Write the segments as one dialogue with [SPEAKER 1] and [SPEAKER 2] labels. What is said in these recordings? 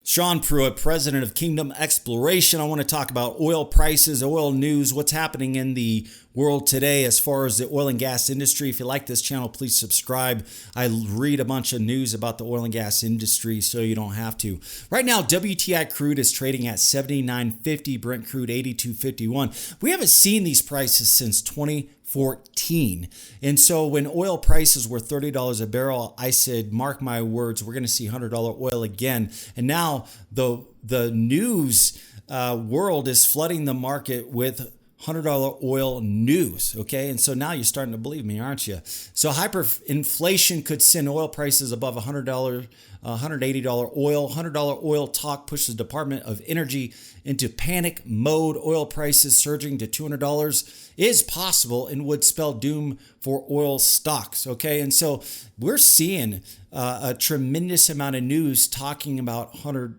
[SPEAKER 1] Sean Pruitt, president of Kingdom Exploration. I want to talk about oil prices, oil news, what's happening in the world today as far as the oil and gas industry. If you like this channel, please subscribe. I read a bunch of news about the oil and gas industry so you don't have to. Right now, WTI crude is trading at $79.50, Brent crude $82.51. We haven't seen these prices since 2014. And so when oil prices were $30 a barrel, I said, mark my words, we're going to see $100 oil again. And now the news world is flooding the market with $100 oil news, okay? And so now you're starting to believe me, aren't you? So hyperinflation could send oil prices above $100, $180 oil. $100 oil talk pushes Department of Energy into panic mode. Oil prices surging to $200 is possible and would spell doom for oil stocks, okay? And so we're seeing a tremendous amount of news talking about $100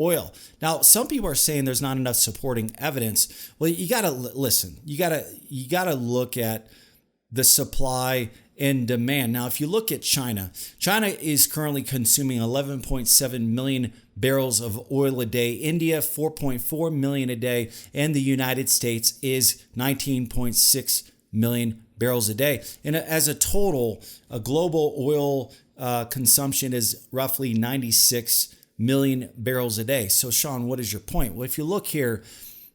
[SPEAKER 1] oil. Now, some people are saying there's not enough supporting evidence. Well, you got to listen. You got to look at the supply and demand. Now, if you look at China is currently consuming 11.7 million barrels of oil a day. India, 4.4 million a day. And the United States is 19.6 million barrels a day. And as a total, a global oil consumption is roughly 96 million barrels a day. So, Sean, what is your point? Well, if you look here,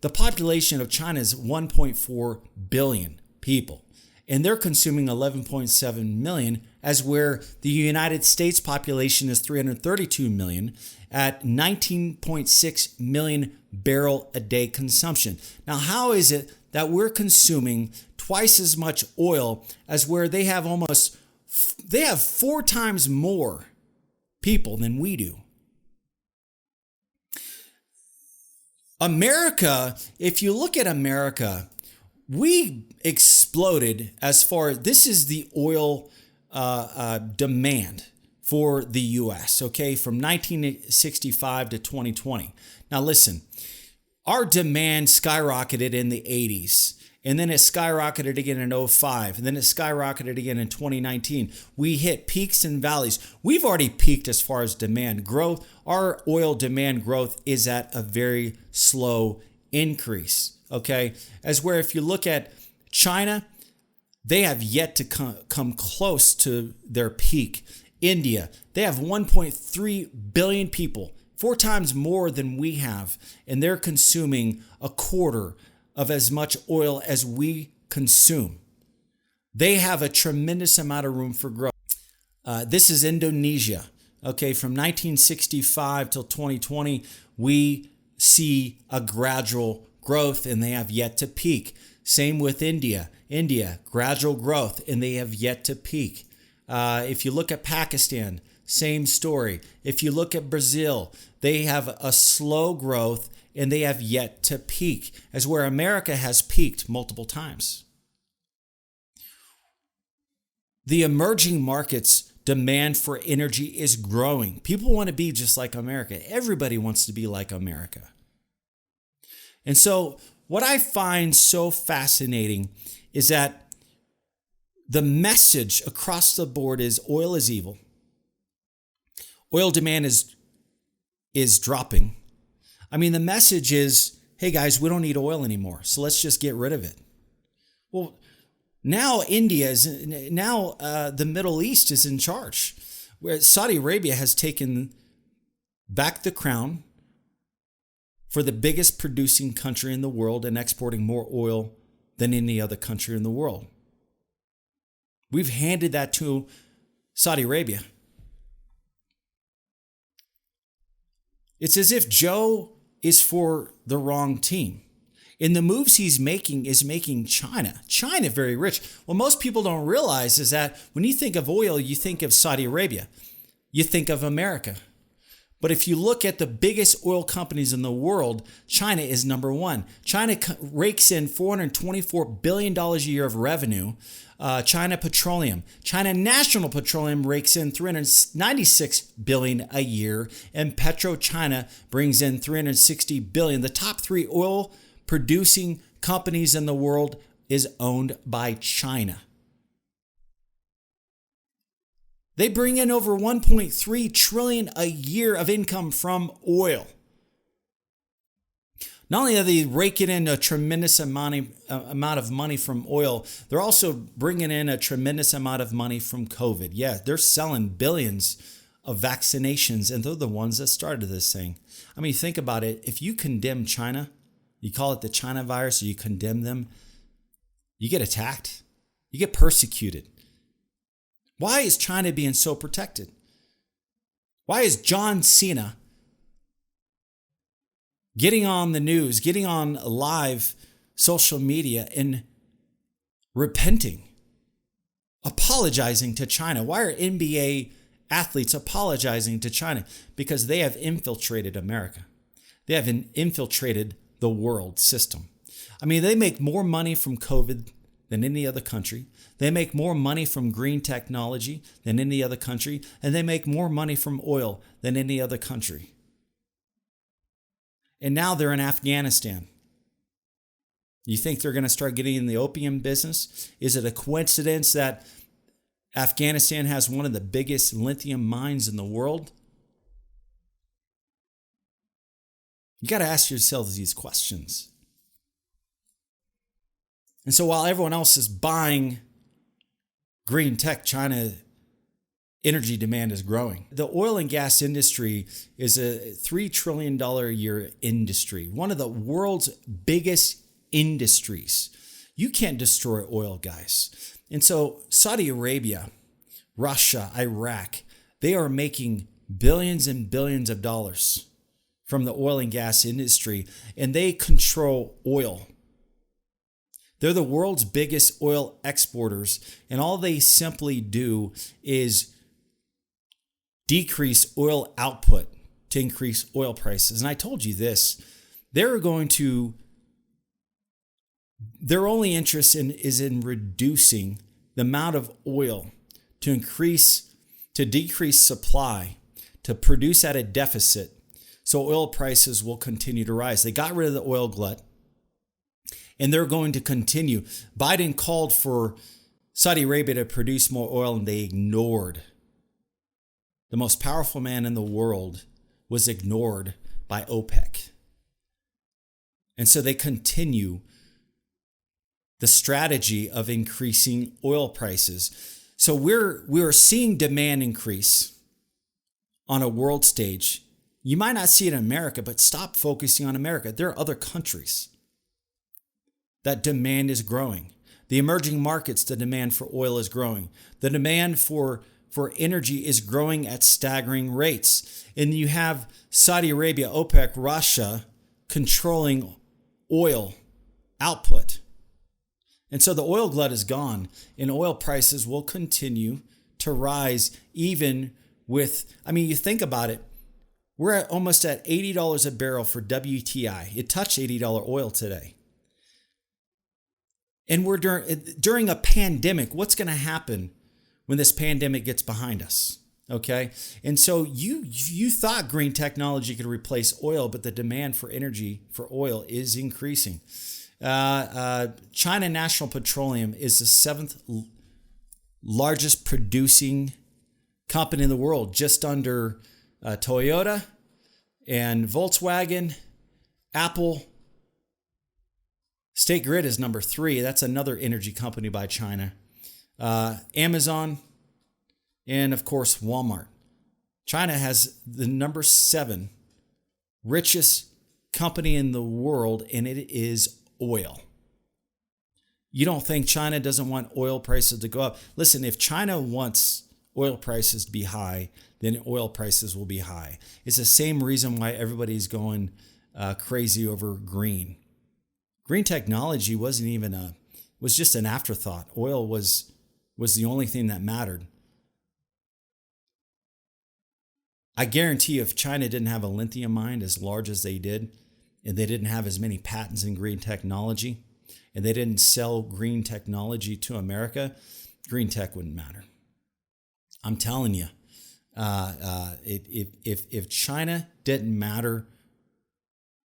[SPEAKER 1] the population of China is 1.4 billion people, and they're consuming 11.7 million, as where the United States population is 332 million at 19.6 million barrel a day consumption. Now, how is it that we're consuming twice as much oil as where they have 4 times more people than we do? America, if you look at America, we exploded as far as this is the oil demand for the U.S., okay, from 1965 to 2020. Now, listen, our demand skyrocketed in the 80s. And then it skyrocketed again in 2005. And then it skyrocketed again in 2019. We hit peaks and valleys. We've already peaked as far as demand growth. Our oil demand growth is at a very slow increase, okay? As where if you look at China, they have yet to come close to their peak. India, they have 1.3 billion people, 4 times more than we have. And they're consuming a quarter of as much oil as we consume. They have a tremendous amount of room for growth. This is Indonesia. Okay, from 1965 till 2020, we see a gradual growth and they have yet to peak. Same with India. India, gradual growth and they have yet to peak. If you look at Pakistan, same story. If you look at Brazil, they have a slow growth and they have yet to peak, as where America has peaked multiple times. The emerging markets' demand for energy is growing. People want to be just like America. Everybody wants to be like America. And so what I find so fascinating is that the message across the board is oil is evil. Oil demand is dropping. I mean, the message is, hey guys, we don't need oil anymore, so let's just get rid of it. Well, now the Middle East is in charge, where Saudi Arabia has taken back the crown for the biggest producing country in the world and exporting more oil than any other country in the world. We've handed that to Saudi Arabia. It's as if Joe is for the wrong team. And the moves he's making is making China very rich. What most people don't realize is that when you think of oil, you think of Saudi Arabia. You think of America. But if you look at the biggest oil companies in the world, China is number one. China rakes in $424 billion a year of revenue. China Petroleum, China National Petroleum rakes in $396 billion a year, and PetroChina brings in $360 billion. The top 3 oil producing companies in the world is owned by China. They bring in over 1.3 trillion a year of income from oil. Not only are they raking in a tremendous amount of money from oil, they're also bringing in a tremendous amount of money from COVID. Yeah, they're selling billions of vaccinations, and they're the ones that started this thing. I mean, think about it. If you condemn China, you call it the China virus, or you condemn them, you get attacked. You get persecuted. Why is China being so protected? Why is John Cena getting on the news, getting on live social media and repenting, apologizing to China? Why are NBA athletes apologizing to China? Because they have infiltrated America. They have infiltrated the world system. I mean, they make more money from COVID than any other country. They make more money from green technology than any other country. And they make more money from oil than any other country. And now they're in Afghanistan. You think they're going to start getting in the opium business? Is it a coincidence that Afghanistan has one of the biggest lithium mines in the world? You got to ask yourselves these questions. And so while everyone else is buying green tech, China energy demand is growing. The oil and gas industry is a $3 trillion a year industry, one of the world's biggest industries. You can't destroy oil, guys. And so Saudi Arabia, Russia, Iraq, they are making billions and billions of dollars from the oil and gas industry, and they control oil. They're the world's biggest oil exporters, and all they simply do is decrease oil output to increase oil prices. And I told you this, their only interest is in reducing the amount of oil to decrease supply, to produce at a deficit, so oil prices will continue to rise. They got rid of the oil glut, and they're going to continue. Biden called for Saudi Arabia to produce more oil, and they ignored. The most powerful man in the world was ignored by OPEC. And so they continue the strategy of increasing oil prices. So we're seeing demand increase on a world stage. You might not see it in America, but stop focusing on America. There are other countries that demand is growing. The emerging markets, the demand for oil is growing. The demand for energy is growing at staggering rates. And you have Saudi Arabia, OPEC, Russia controlling oil output. And so the oil glut is gone, and oil prices will continue to rise even with, you think about it, we're almost at $80 a barrel for WTI. It touched $80 oil today. And we're during a pandemic. What's going to happen when this pandemic gets behind us? Okay. And so you thought green technology could replace oil, but the demand for energy for oil is increasing. China National Petroleum is the 7th largest producing company in the world, just under Toyota and Volkswagen, Apple. State Grid is number 3. That's another energy company by China. Amazon, and of course, Walmart. China has the number 7 richest company in the world, and it is oil. You don't think China doesn't want oil prices to go up? Listen, if China wants oil prices to be high, then oil prices will be high. It's the same reason why everybody's going crazy over green. Green technology was just an afterthought. Oil was the only thing that mattered. I guarantee you, if China didn't have a lithium mine as large as they did, and they didn't have as many patents in green technology, and they didn't sell green technology to America, green tech wouldn't matter. I'm telling you, if China didn't matter,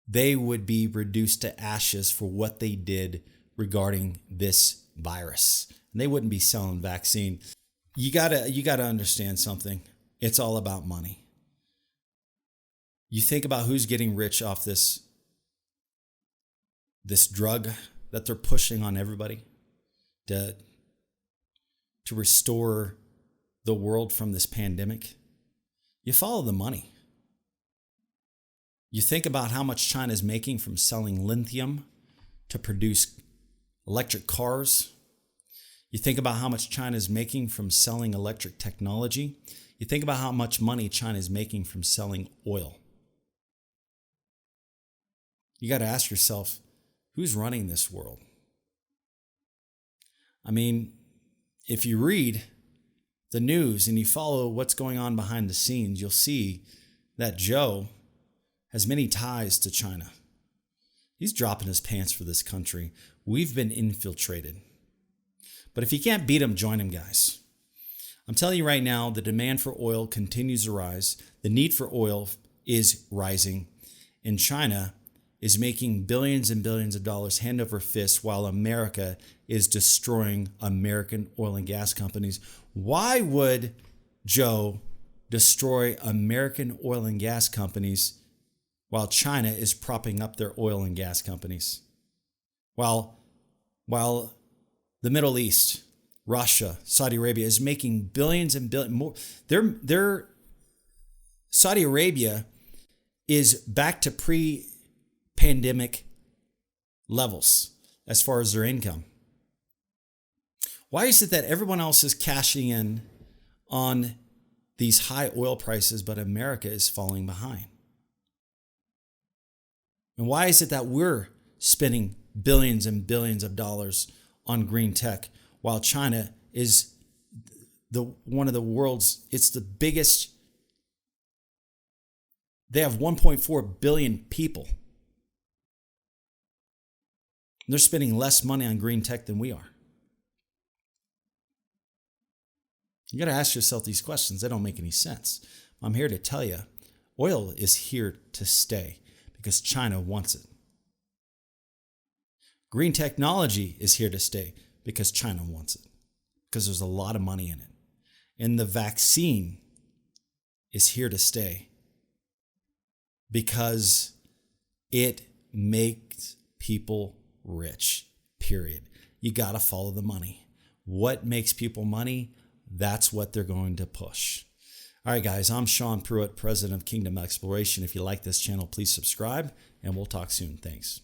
[SPEAKER 1] they would be reduced to ashes for what they did regarding this virus. And they wouldn't be selling vaccine. You gotta understand something. It's all about money. You think about who's getting rich off this drug that they're pushing on everybody to restore the world from this pandemic. You follow the money. You think about how much China is making from selling lithium to produce electric cars. You think about how much China is making from selling electric technology. You think about how much money China is making from selling oil. You got to ask yourself, who's running this world? I mean, if you read the news and you follow what's going on behind the scenes, you'll see that Joe has many ties to China. He's dropping his pants for this country. We've been infiltrated. But if you can't beat him, join him, guys. I'm telling you right now, the demand for oil continues to rise. The need for oil is rising. And China is making billions and billions of dollars hand over fist while America is destroying American oil and gas companies. Why would Joe destroy American oil and gas companies while China is propping up their oil and gas companies? While the Middle East, Russia, Saudi Arabia is making billions and billions more. Their Saudi Arabia is back to pre-pandemic levels as far as their income. Why is it that everyone else is cashing in on these high oil prices, but America is falling behind? And why is it that we're spending billions and billions of dollars on green tech while China is one of the world's, it's the biggest, they have 1.4 billion people. They're spending less money on green tech than we are. You got to ask yourself these questions. They don't make any sense. I'm here to tell you, oil is here to stay because China wants it. Green technology is here to stay because China wants it, because there's a lot of money in it. And the vaccine is here to stay because it makes people rich, period. You got to follow the money. What makes people money? That's what they're going to push. All right, guys, I'm Sean Pruitt, president of Kingdom Exploration. If you like this channel, please subscribe, and we'll talk soon. Thanks.